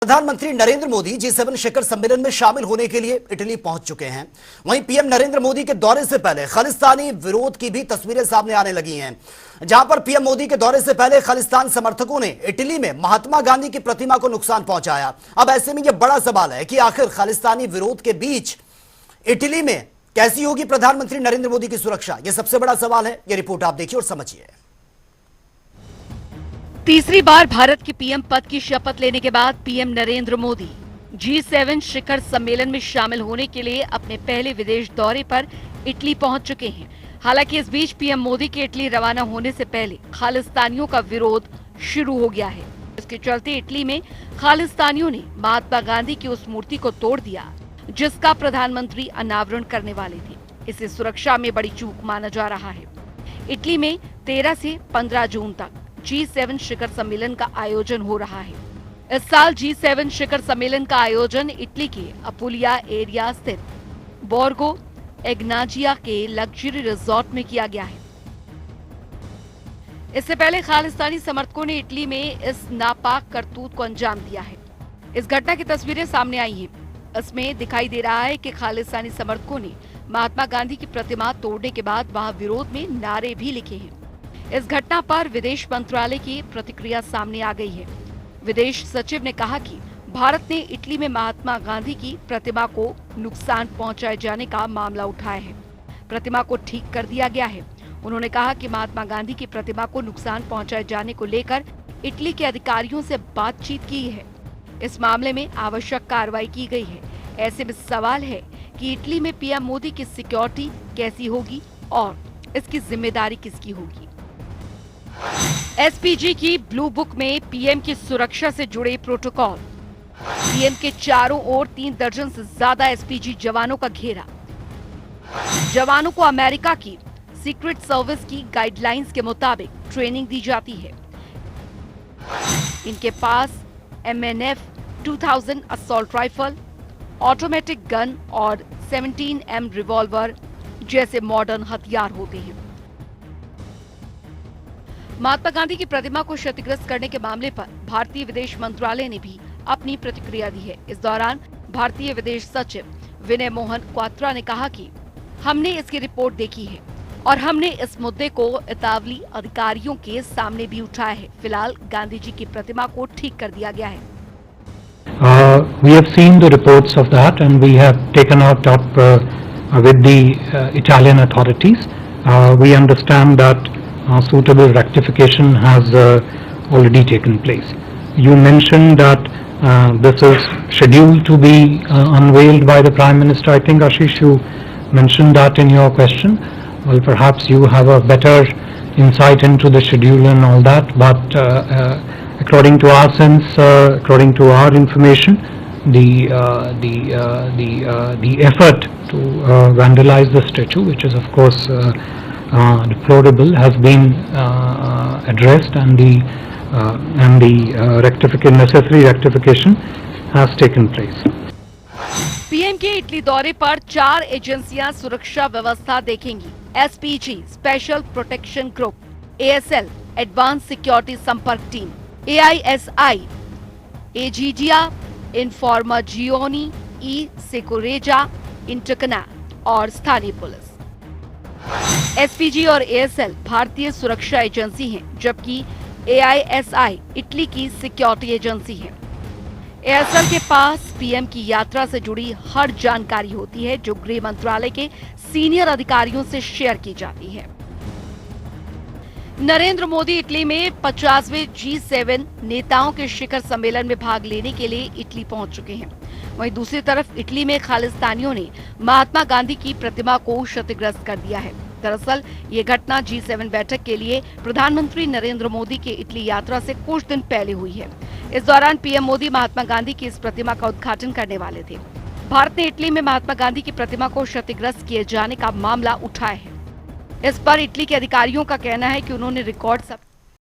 प्रधानमंत्री नरेंद्र मोदी G7 शिखर सम्मेलन में शामिल होने के लिए इटली पहुंच चुके हैं। वहीं पीएम नरेंद्र मोदी के दौरे से पहले खालिस्तानी विरोध की भी तस्वीरें सामने आने लगी हैं, जहां पर पीएम मोदी के दौरे से पहले खालिस्तान समर्थकों ने इटली में महात्मा गांधी की प्रतिमा को नुकसान पहुंचाया। अब ऐसे में यह बड़ा सवाल है कि आखिर खालिस्तानी विरोध के बीच इटली में कैसी होगी प्रधानमंत्री नरेंद्र मोदी की सुरक्षा, यह सबसे बड़ा सवाल है। यह रिपोर्ट आप देखिए और समझिए। तीसरी बार भारत के पीएम पद की शपथ लेने के बाद पीएम नरेंद्र मोदी G7 शिखर सम्मेलन में शामिल होने के लिए अपने पहले विदेश दौरे पर इटली पहुंच चुके हैं। हालांकि इस बीच पीएम मोदी के इटली रवाना होने से पहले खालिस्तानियों का विरोध शुरू हो गया है। इसके चलते इटली में खालिस्तानियों ने महात्मा गांधी की उस मूर्ति को तोड़ दिया जिसका प्रधानमंत्री अनावरण करने वाले थे। इसे सुरक्षा में बड़ी चूक माना जा रहा है। इटली में 13 से 15 जून तक G7 शिखर सम्मेलन का आयोजन हो रहा है। इस साल G7 शिखर सम्मेलन का आयोजन इटली के अपुलिया एरिया स्थित बोर्गो एग्नाजिया के लग्जरी रिजॉर्ट में किया गया है। इससे पहले खालिस्तानी समर्थकों ने इटली में इस नापाक करतूत को अंजाम दिया है। इस घटना की तस्वीरें सामने आई हैं। इसमें दिखाई दे रहा है कि खालिस्तानी समर्थकों ने महात्मा गांधी की प्रतिमा तोड़ने के बाद वहां विरोध में नारे भी लिखे हैं। इस घटना पर विदेश मंत्रालय की प्रतिक्रिया सामने आ गई है। विदेश सचिव ने कहा कि भारत ने इटली में महात्मा गांधी की प्रतिमा को नुकसान पहुंचाए जाने का मामला उठाया है। प्रतिमा को ठीक कर दिया गया है। उन्होंने कहा कि महात्मा गांधी की प्रतिमा को नुकसान पहुंचाए जाने को लेकर इटली के अधिकारियों से बातचीत की है। इस मामले में आवश्यक कार्रवाई की गई है। ऐसे में सवाल है कि इटली में पीएम मोदी की सिक्योरिटी कैसी होगी और इसकी जिम्मेदारी किसकी होगी। एसपीजी की ब्लू बुक में पीएम की सुरक्षा से जुड़े प्रोटोकॉल। पीएम के चारों ओर 3 दर्जन से ज्यादा एसपीजी जवानों का घेरा। जवानों को अमेरिका की सीक्रेट सर्विस की गाइडलाइंस के मुताबिक ट्रेनिंग दी जाती है। इनके पास MNF 2000 assault rifle, automatic gun और 17M रिवॉल्वर जैसे मॉडर्न हथियार होते हैं। महात्मा गांधी की प्रतिमा को क्षतिग्रस्त करने के मामले पर भारतीय विदेश मंत्रालय ने भी अपनी प्रतिक्रिया दी है। इस दौरान भारतीय विदेश सचिव विनय मोहन क्वात्रा ने कहा कि हमने इसकी रिपोर्ट देखी है और हमने इस मुद्दे को इतालवी अधिकारियों के सामने भी उठाया है। फिलहाल गांधी जी की प्रतिमा को ठीक कर दिया गया है। We have seen the reports of that and we have taken out up with the Italian authorities. We understand that suitable rectification has already taken place. You mentioned that this is scheduled to be unveiled by the Prime Minister. I think Ashish, you mentioned that in your question. Well, perhaps you have a better insight into the schedule and all that, but according to our sense, according to our information, the effort to vandalize the statue, which is of course deplorable, has been addressed and the necessary rectification has taken place. PM के Italy दौरे पर 4 एजेंसियां सुरक्षा व्यवस्था देखेंगी। SPG special protection group, ASL advance security संपर्क team, AISI एजीडिया इन्फॉर्माजियोनी, ई सिक्योरेजा इंटरकना और स्थानीय पुलिस। एसपीजी और ASL भारतीय सुरक्षा एजेंसी हैं, जबकि AISI इटली की सिक्योरिटी एजेंसी है। ASL के पास पीएम की यात्रा से जुड़ी हर जानकारी होती है जो गृह मंत्रालय के सीनियर अधिकारियों से शेयर की जाती है। नरेंद्र मोदी इटली में 50वें G7 नेताओं के शिखर सम्मेलन में भाग लेने के लिए इटली पहुंच चुके हैं। वहीं दूसरी तरफ इटली में खालिस्तानियों ने महात्मा गांधी की प्रतिमा को क्षतिग्रस्त कर दिया है। दरअसल ये घटना G7 बैठक के लिए प्रधानमंत्री नरेंद्र मोदी के इटली यात्रा से कुछ दिन पहले हुई है। इस दौरान पीएम मोदी महात्मा गांधी की इस प्रतिमा का उद्घाटन करने वाले थे। भारत ने इटली में महात्मा गांधी की प्रतिमा को क्षतिग्रस्त किए जाने का मामला उठाया है। इस पर इटली के अधिकारियों का कहना है कि उन्होंने रिकॉर्ड